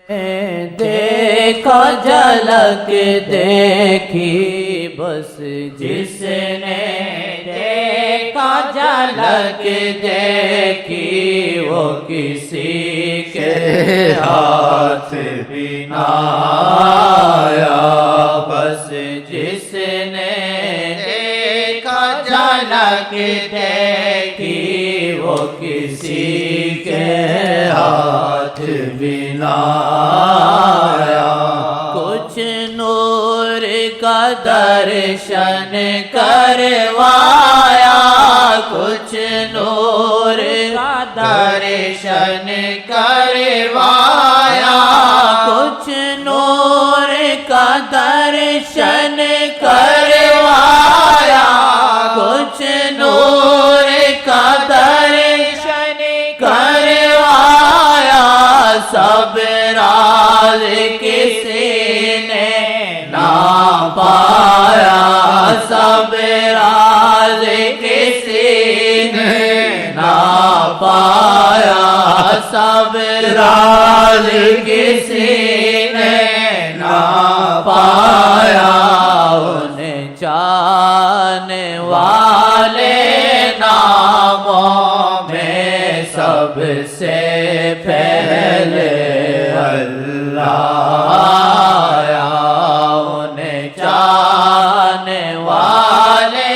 دیکھا جھلک دیکھی بس جس نے دیکھا جھلک دیکھی وہ کسی کے ہاتھ بھی نہ آیا بس جس نے دیکھا جھلک دیکھی وہ کسی کے ہاتھ بھی نہ آیا کچھ نور کا درشن کروایا کچھ نور کا درشن کروایا کچھ نور کا درشن کروایا کچھ نور کا درشن کروایا سب راز کسی نے نہ پایا سب راز کسی نے نہ پایا سب راز کسی نے نہ پایا انہیں جانے والے ناموں میں سب سے پہلے اللہ آیا انہیں جانے والے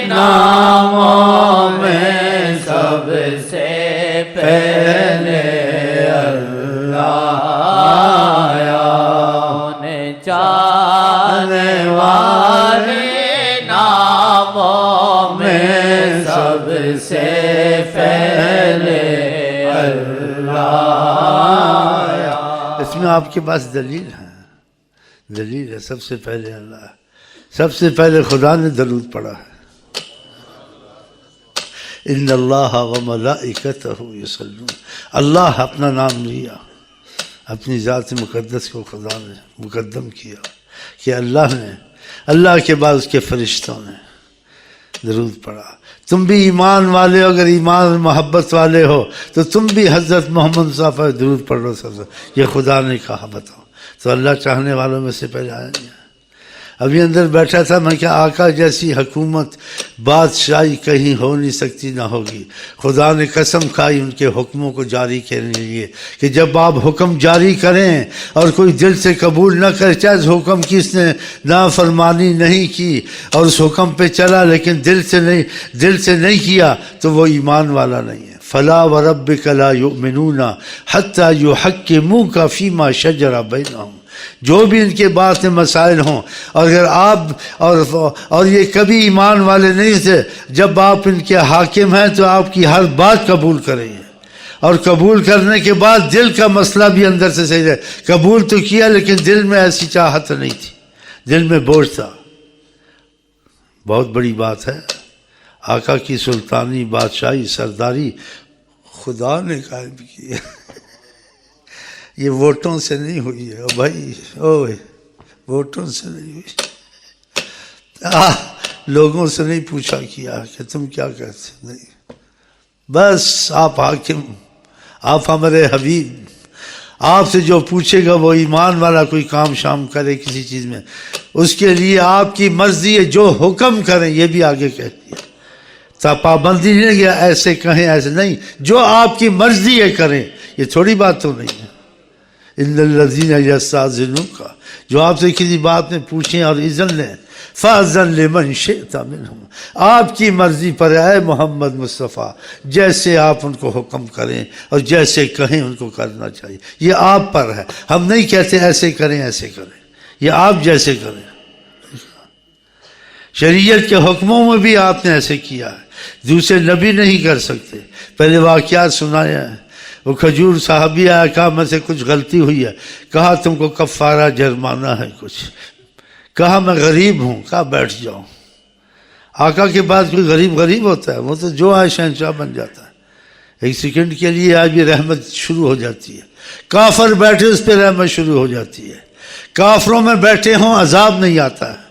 ناموں میں سب سے پہلے اللہ آیا انہیں جانے والے ناموں میں سب سے پہلے اس میں آپ کے پاس دلیل ہے دلیل ہے سب سے پہلے اللہ سب سے پہلے خدا نے درود پڑھا ہے ان اللہ و ملائکتہ یصلون اللہ اپنا نام لیا اپنی ذات مقدس کو خدا نے مقدم کیا کہ اللہ نے اللہ کے بعد اس کے فرشتوں نے درود پڑھا تم بھی ایمان والے ہو اگر ایمان اور محبت والے ہو تو تم بھی حضرت محمد صلی اللہ علیہ وسلم درود پڑھ لو یہ خدا نے کہا بتاؤ تو اللہ چاہنے والوں میں سے پہلے آیا نہیں ابھی اندر بیٹھا تھا میں کہ آقا جیسی حکومت بادشاہی کہیں ہو نہیں سکتی نہ ہوگی خدا نے قسم کھائی ان کے حکموں کو جاری کرنے کے لیے کہ جب آپ حکم جاری کریں اور کوئی دل سے قبول نہ کرے چاہے اس حکم کی اس نے نافرمانی نہیں کی اور اس حکم پہ چلا لیکن دل سے نہیں کیا تو وہ ایمان والا نہیں ہے فلا وربک لا یؤمنون حتی یحکموک فیما شجر بینہم جو بھی ان کے بات میں مسائل ہوں اور اگر آپ اور یہ کبھی ایمان والے نہیں تھے جب آپ ان کے حاکم ہیں تو آپ کی ہر بات قبول کریں گے اور قبول کرنے کے بعد دل کا مسئلہ بھی اندر سے صحیح ہے قبول تو کیا لیکن دل میں ایسی چاہت نہیں تھی دل میں بوجھ تھا بہت بڑی بات ہے آقا کی سلطانی بادشاہی سرداری خدا نے قائم کی ہے یہ ووٹوں سے نہیں ہوئی ہے بھائی ووٹوں سے نہیں ہوئی لوگوں سے نہیں پوچھا کیا کہ تم کیا کہتے نہیں بس آپ حاکم آپ ہمارے حبیب آپ سے جو پوچھے گا وہ ایمان والا کوئی کام شام کرے کسی چیز میں اس کے لیے آپ کی مرضی ہے جو حکم کریں یہ بھی آگے کہتی ہے تو پابندی نہیں گیا ایسے کہیں ایسے نہیں جو آپ کی مرضی ہے کریں یہ تھوڑی بات تو نہیں ہے ان الذین یستاذنوک جو آپ سے کسی بات میں پوچھیں اور اذن لیں فاذن لمن شئت منہم آپ کی مرضی پر اے محمد مصطفیٰ جیسے آپ ان کو حکم کریں اور جیسے کہیں ان کو کرنا چاہیے یہ آپ پر ہے ہم نہیں کہتے ایسے کریں یہ آپ جیسے کریں شریعت کے حکموں میں بھی آپ نے ایسے کیا ہے دوسرے نبی نہیں کر سکتے پہلے واقعات سنایا ہے وہ کھجور صحابی آیا کہا میں سے کچھ غلطی ہوئی ہے کہا تم کو کفارہ جرمانہ ہے کچھ کہا میں غریب ہوں کہا بیٹھ جاؤ آقا کے بعد کوئی غریب ہوتا ہے وہ تو جو آئے شہنشاہ بن جاتا ہے ایک سیکنڈ کے لیے آج بھی رحمت شروع ہو جاتی ہے کافر بیٹھے اس پہ رحمت شروع ہو جاتی ہے کافروں میں بیٹھے ہوں عذاب نہیں آتا ہے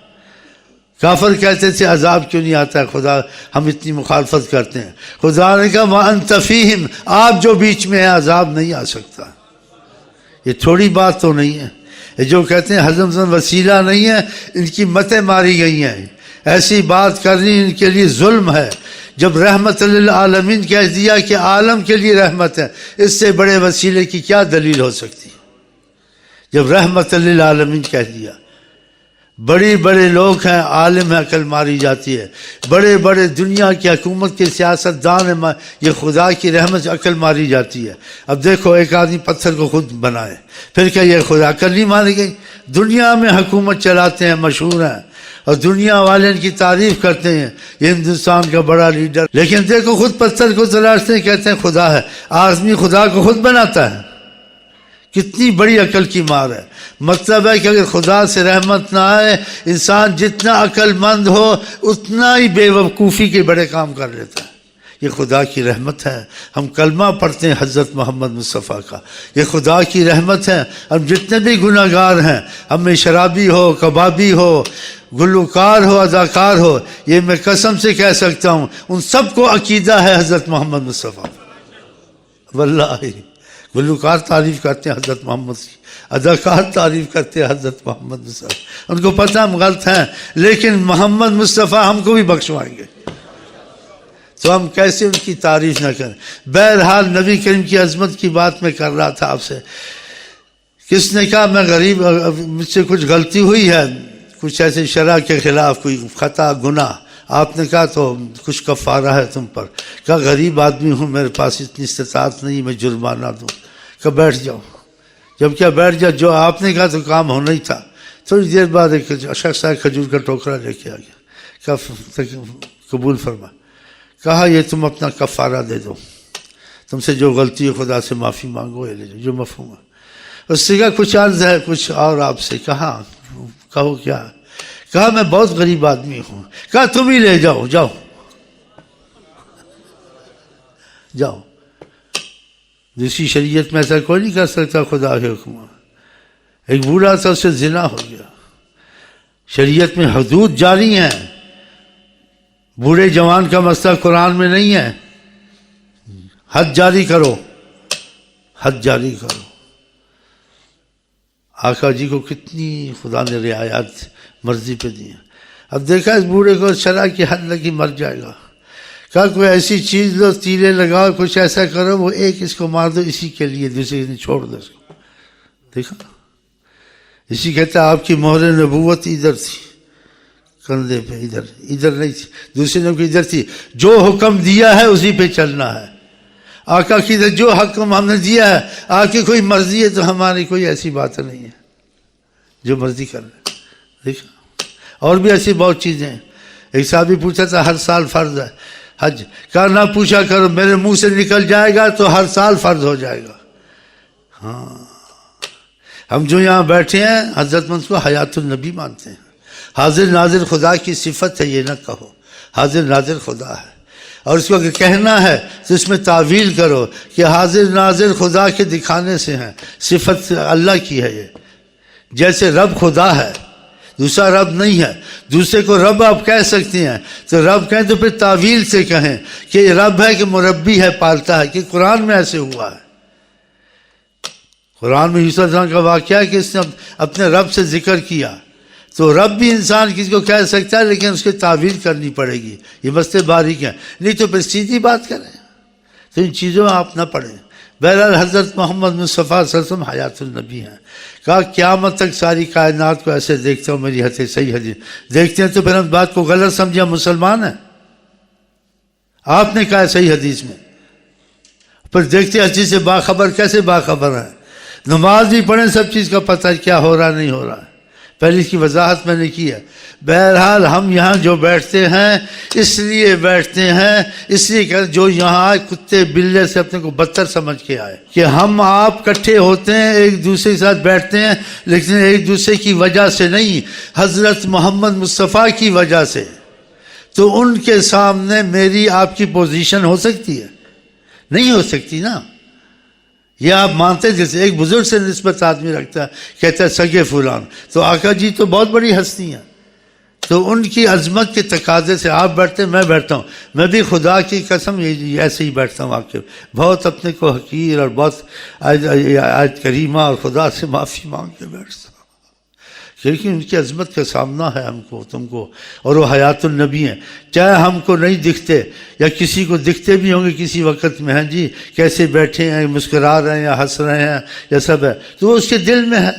کافر کہتے تھے عذاب کیوں نہیں آتا ہے خدا ہم اتنی مخالفت کرتے ہیں خدا نے کہا وَأَنْتَ فِيهِمْ آپ جو بیچ میں ہیں عذاب نہیں آ سکتا یہ تھوڑی بات تو نہیں ہے. یہ جو کہتے ہیں حزم زن وسیلہ نہیں ہے، ان کی متیں ماری گئی ہیں. ایسی بات کرنی ان کے لیے ظلم ہے. جب رحمت للعالمین کہہ دیا کہ عالم کے لیے رحمت ہے، اس سے بڑے وسیلے کی کیا دلیل ہو سکتی ہے؟ جب رحمت للعالمین کہہ دیا. بڑے بڑے لوگ ہیں، عالم ہیں، عقل ماری جاتی ہے. بڑے بڑے دنیا کی حکومت کے سیاست دان ہیں، یہ خدا کی رحمت سے عقل ماری جاتی ہے. اب دیکھو ایک آدمی پتھر کو خود بنائے، پھر کہ یہ خدا عقل نہیں مانی گئی. دنیا میں حکومت چلاتے ہیں، مشہور ہیں، اور دنیا والے ان کی تعریف کرتے ہیں، یہ ہندوستان کا بڑا لیڈر. لیکن دیکھو خود پتھر کو تلاشتے ہیں، کہتے ہیں خدا ہے. آدمی خدا کو خود بناتا ہے. کتنی بڑی عقل کی مار ہے. مطلب ہے کہ اگر خدا سے رحمت نہ آئے، انسان جتنا عقل مند ہو اتنا ہی بے وقوفی کے بڑے کام کر لیتا ہے. یہ خدا کی رحمت ہے. ہم کلمہ پڑھتے ہیں حضرت محمد مصطفیٰ کا، یہ خدا کی رحمت ہے. ہم جتنے بھی گناہ گار ہیں، ہم میں شرابی ہو، کبابی ہو، گلوکار ہو، اداکار ہو، یہ میں قسم سے کہہ سکتا ہوں ان سب کو عقیدہ ہے حضرت محمد مصطفیٰ. واللہ گلوکار تعریف کرتے ہیں حضرت محمد کی، اداکار تعریف کرتے ہیں حضرت محمد مصطفیٰ. ان کو پتہ ہم غلط ہیں، لیکن محمد مصطفیٰ ہم کو بھی بخشوائیں گے، تو ہم کیسے ان کی تعریف نہ کریں. بہرحال نبی کریم کی عظمت کی بات میں کر رہا تھا آپ سے. کس نے کہا میں غریب، مجھ سے کچھ غلطی ہوئی ہے، کچھ ایسے شرع کے خلاف کوئی خطا گناہ، آپ نے کہا تو کچھ کفارہ ہے تم پر. کہا غریب آدمی ہوں، میرے پاس اتنی استطاعت نہیں میں جرمانہ دوں. کہ بیٹھ جاؤ. جب کیا بیٹھ جاؤ، جو آپ نے کہا تو کام ہونا ہی تھا. تھوڑی دیر بعد ایک شخص آئے، کھجور کا ٹوکرا لے کے آ گیا. کہا قبول فرما. کہا یہ تم اپنا کفارہ دے دو، تم سے جو غلطی ہے خدا سے معافی مانگو، یہ لے جاؤ جو مفہوم ہے. اس سے کہا کچھ عرض ہے کچھ اور آپ سے. کہا کہو کیا؟ کہا میں بہت غریب آدمی ہوں. کہا تم ہی لے جاؤ، جاؤ جاؤ. دوسری شریعت میں ایسا کوئی نہیں کر سکتا خدا کے حکم. ایک بوڑھا تھا، اس سے زنا ہو گیا. شریعت میں حدود جاری ہیں. بوڑھے جوان کا مسئلہ قرآن میں نہیں ہے. حد جاری کرو، حد جاری کرو. آقا جی کو کتنی خدا نے رعایات مرضی پہ دی ہیں. اب دیکھا اس بوڑھے کو شرع کی حد لگی، مر جائے گا. کہا کوئی ایسی چیز لو، تیرے لگاؤ، کچھ ایسا کرو، وہ ایک اس کو مار دو اسی کے لیے، دوسرے دن چھوڑ دو اس کو. دیکھا اسی کہتا ہے آپ کی مہر نبوت ادھر تھی، کندھے پہ، ادھر نہیں تھی. دوسرے نے ادھر تھی. جو حکم دیا ہے اسی پہ چلنا ہے. آقا کی جو حکم ہم نے دیا ہے، آپ کی کوئی مرضی ہے تو ہماری کوئی ایسی بات نہیں ہے، جو مرضی کر لیں. دیکھا اور بھی ایسی بہت چیزیں ہیں. ایک صحابی پوچھا تھا ہر سال فرض ہے حج. کہا نہ پوچھا کرو، میرے منہ سے نکل جائے گا تو ہر سال فرض ہو جائے گا. ہاں ہم جو یہاں بیٹھے ہیں حضرت منصور کو حیات النبی مانتے ہیں. حاضر ناظر خدا کی صفت ہے، یہ نہ کہو حاضر ناظر خدا ہے. اور اس کو اگر کہنا ہے تو اس میں تعویل کرو کہ حاضر ناظر خدا کے دکھانے سے ہیں، صفت اللہ کی ہے. یہ جیسے رب خدا ہے، دوسرا رب نہیں ہے. دوسرے کو رب آپ کہہ سکتے ہیں تو رب کہیں تو پھر تعویل سے کہیں کہ یہ رب ہے کہ مربی ہے، پالتا ہے. کہ قرآن میں ایسے ہوا ہے. قرآن میں یوسف علیہ السلام کا واقعہ ہے کہ اس نے اپنے رب سے ذکر کیا. تو رب بھی انسان کسی کو کہہ سکتا ہے، لیکن اس کی تعویل کرنی پڑے گی. یہ مسئلے باریک ہیں، نہیں تو پھر سیدھی بات کریں. تو ان چیزوں میں آپ نہ پڑھیں. بہرحال حضرت محمد مصطفیٰ صلی اللہ علیہ وسلم حیات النبی ہیں. کہا قیامت تک ساری کائنات کو ایسے دیکھتا ہوں، میری حدیث صحیح حدیث دیکھتے ہیں تو پھر ہم بات کو غلط سمجھا مسلمان ہیں. آپ نے کہا صحیح حدیث میں، پھر دیکھتے حدیث سے باخبر کیسے باخبر ہیں. نماز بھی پڑھیں، سب چیز کا پتہ ہے کیا ہو رہا نہیں ہو رہا ہے. پہلے اس کی وضاحت میں نے کی ہے. بہرحال ہم یہاں جو بیٹھتے ہیں اس لیے بیٹھتے ہیں، اس لیے کہ جو یہاں آئے کتے بلے سے اپنے کو بدتر سمجھ کے آئے کہ ہم آپ کٹھے ہوتے ہیں، ایک دوسرے کے ساتھ بیٹھتے ہیں، لیکن ایک دوسرے کی وجہ سے نہیں، حضرت محمد مصطفیٰ کی وجہ سے. تو ان کے سامنے میری آپ کی پوزیشن ہو سکتی ہے؟ نہیں ہو سکتی نا. یہ آپ مانتے جیسے ایک بزرگ سے نسبت آدمی رکھتا ہے، کہتا ہے سگے فلان. تو آقا جی تو بہت بڑی ہستی ہیں، تو ان کی عظمت کے تقاضے سے آپ بیٹھتے ہیں، میں بیٹھتا ہوں، میں بھی خدا کی قسم ایسے ہی بیٹھتا ہوں آپ کے، بہت اپنے کو حقیر اور بہت آیت کریمہ اور خدا سے معافی مانگ کے بیٹھتا ہوں، کیونکہ ان کی عظمت کا سامنا ہے ہم کو، تم کو، اور وہ حیات النبی ہیں، چاہے ہم کو نہیں دکھتے یا کسی کو دکھتے بھی ہوں گے کسی وقت میں، ہیں جی کیسے بیٹھے ہیں، مسکرا رہے ہیں یا ہنس رہے ہیں یا سب ہے، تو وہ اس کے دل میں ہے،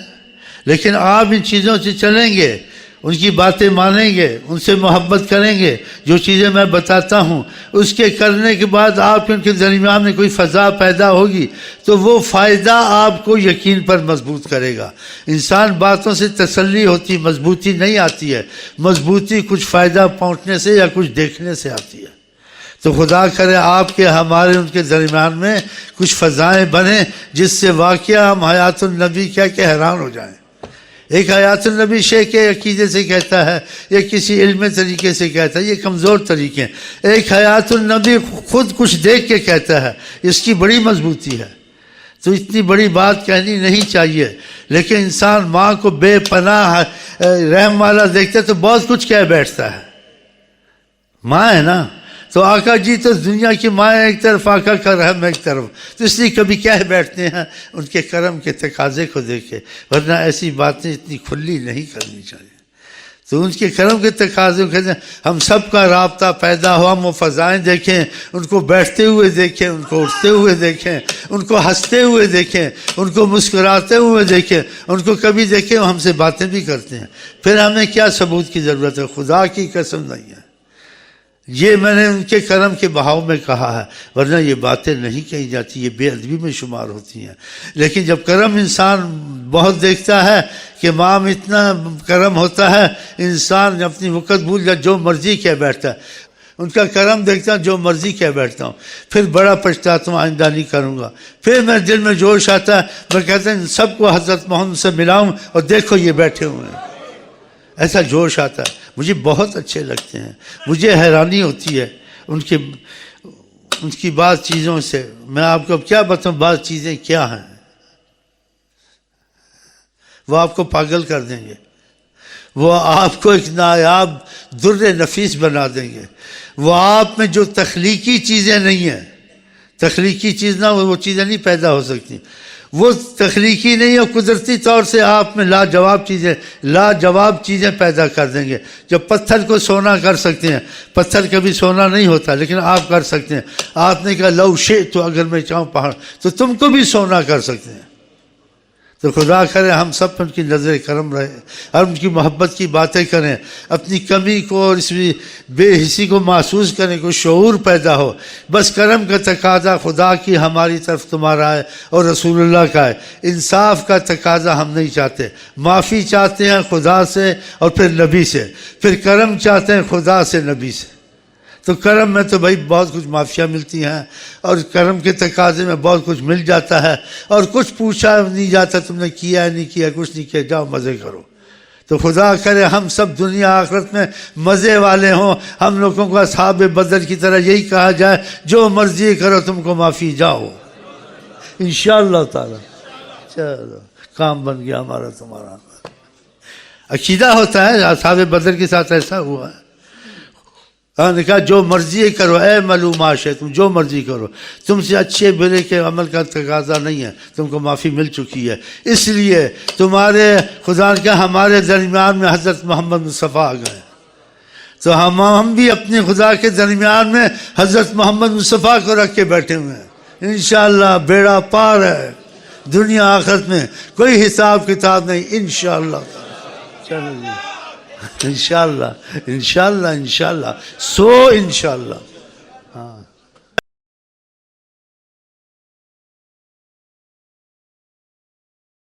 لیکن آپ ان چیزوں سے چلیں گے، ان کی باتیں مانیں گے، ان سے محبت کریں گے، جو چیزیں میں بتاتا ہوں اس کے کرنے کے بعد آپ ان کے درمیان میں کوئی فضا پیدا ہوگی تو وہ فائدہ آپ کو یقین پر مضبوط کرے گا۔ انسان باتوں سے تسلی ہوتی، مضبوطی نہیں آتی ہے، مضبوطی کچھ فائدہ پہنچنے سے یا کچھ دیکھنے سے آتی ہے۔ تو خدا کرے آپ کے ہمارے ان کے درمیان میں کچھ فضائیں بنیں جس سے واقعہ ہم حیات النبی کیا کہ حیران ہو جائیں۔ ایک حیات النبی شیخ کے عقیدے سے کہتا ہے یا کسی علم طریقے سے کہتا ہے، یہ کمزور طریقے ہیں۔ ایک حیات النبی خود کچھ دیکھ کے کہتا ہے، اس کی بڑی مضبوطی ہے۔ تو اتنی بڑی بات کہنی نہیں چاہیے، لیکن انسان ماں کو بے پناہ رحم والا دیکھتا ہے تو بہت کچھ کہہ بیٹھتا ہے، ماں ہے نا، تو آقا جی تو دنیا کی ماں ایک طرف، آقا کا رحم ایک طرف، تو اس لیے کبھی کہہ بیٹھتے ہیں ان کے کرم کے تقاضے کو دیکھ کے، ورنہ ایسی باتیں اتنی کھلی نہیں کرنی چاہیے۔ تو ان کے کرم کے تقاضے کو کہتے ہیں ہم سب کا رابطہ پیدا ہو، ہم وہ فضائیں دیکھیں، ان کو بیٹھتے ہوئے دیکھیں، ان کو اٹھتے ہوئے دیکھیں، ان کو ہنستے ہوئے دیکھیں، ان کو مسکراتے ہوئے دیکھیں، ان کو کبھی دیکھیں وہ ہم سے باتیں بھی کرتے ہیں، پھر ہمیں کیا ثبوت کی ضرورت ہے؟ خدا کی قسم نہیں ہے۔ یہ میں نے ان کے کرم کے بہاؤ میں کہا ہے، ورنہ یہ باتیں نہیں کہی جاتی، یہ بے ادبی میں شمار ہوتی ہیں۔ لیکن جب کرم انسان بہت دیکھتا ہے کہ ماں میں اتنا کرم ہوتا ہے، انسان اپنی وقت بھول جائے، جو مرضی کہہ بیٹھتا ہے، ان کا کرم دیکھتا ہوں جو مرضی کہہ بیٹھتا ہوں، پھر بڑا پچھتاتا ہوں، آئندہ نہیں کروں گا۔ پھر میرے دل میں جوش آتا ہے، میں کہتا ہوں ان سب کو حضرت محمد سے ملاؤں اور دیکھو یہ بیٹھے ہوئے ہیں، ایسا جوش آتا ہے، مجھے بہت اچھے لگتے ہیں، مجھے حیرانی ہوتی ہے ان کی بعض چیزوں سے۔ میں آپ کو اب کیا بتاؤں بعض چیزیں کیا ہیں، وہ آپ کو پاگل کر دیں گے، وہ آپ کو ایک نایاب در نفیس بنا دیں گے۔ وہ آپ میں جو تخلیقی چیزیں نہیں ہیں، تخلیقی چیز نہ وہ چیزیں نہیں پیدا ہو سکتی، وہ تخلیقی نہیں ہے، قدرتی طور سے آپ میں لاجواب چیزیں پیدا کر دیں گے۔ جب پتھر کو سونا کر سکتے ہیں، پتھر کبھی سونا نہیں ہوتا لیکن آپ کر سکتے ہیں۔ آپ نے کہا لو شئت، تو اگر میں چاہوں پہاڑ تو تم کو بھی سونا کر سکتے ہیں۔ تو خدا کرے ہم سب پر ان کی نظر کرم رہے اور ان کی محبت کی باتیں کریں، اپنی کمی کو اور اس بے حسی کو محسوس کریں، کوئی شعور پیدا ہو۔ بس کرم کا تقاضا خدا کی ہماری طرف تمہارا ہے اور رسول اللہ کا ہے، انصاف کا تقاضا ہم نہیں چاہتے، معافی چاہتے ہیں خدا سے اور پھر نبی سے، پھر کرم چاہتے ہیں خدا سے نبی سے۔ تو کرم میں تو بھائی بہت کچھ معافیاں ملتی ہیں اور کرم کے تقاضے میں بہت کچھ مل جاتا ہے، اور کچھ پوچھا نہیں جاتا تم نے کیا ہے نہیں کیا، کچھ نہیں کیا، جاؤ مزے کرو۔ تو خدا کرے ہم سب دنیا آخرت میں مزے والے ہوں، ہم لوگوں کو اصحاب بدر کی طرح یہی کہا جائے جو مرضی کرو تم کو معافی، جاؤ انشاءاللہ تعالی۔ چلو کام بن گیا ہمارا تمہارا۔ عقیدہ ہوتا ہے، اصحاب بدر کے ساتھ ایسا ہوا ہے، نے کہا جو مرضی کرو، اے معلوماش ہے تم جو مرضی کرو، تم سے اچھے برے کے عمل کا تقاضا نہیں ہے، تم کو معافی مل چکی ہے، اس لیے تمہارے خدا کا ہمارے درمیان میں حضرت محمد مصطفیٰ آ گئے، تو ہم بھی اپنے خدا کے درمیان میں حضرت محمد مصطفیٰ کو رکھ کے بیٹھے ہوئے ہیں۔ انشاءاللہ بیڑا پار ہے، دنیا آخرت میں کوئی حساب کتاب نہیں انشاءاللہ۔ چلو جی انشاءاللہ انشاءاللہ انشاءاللہ انشاءاللہ۔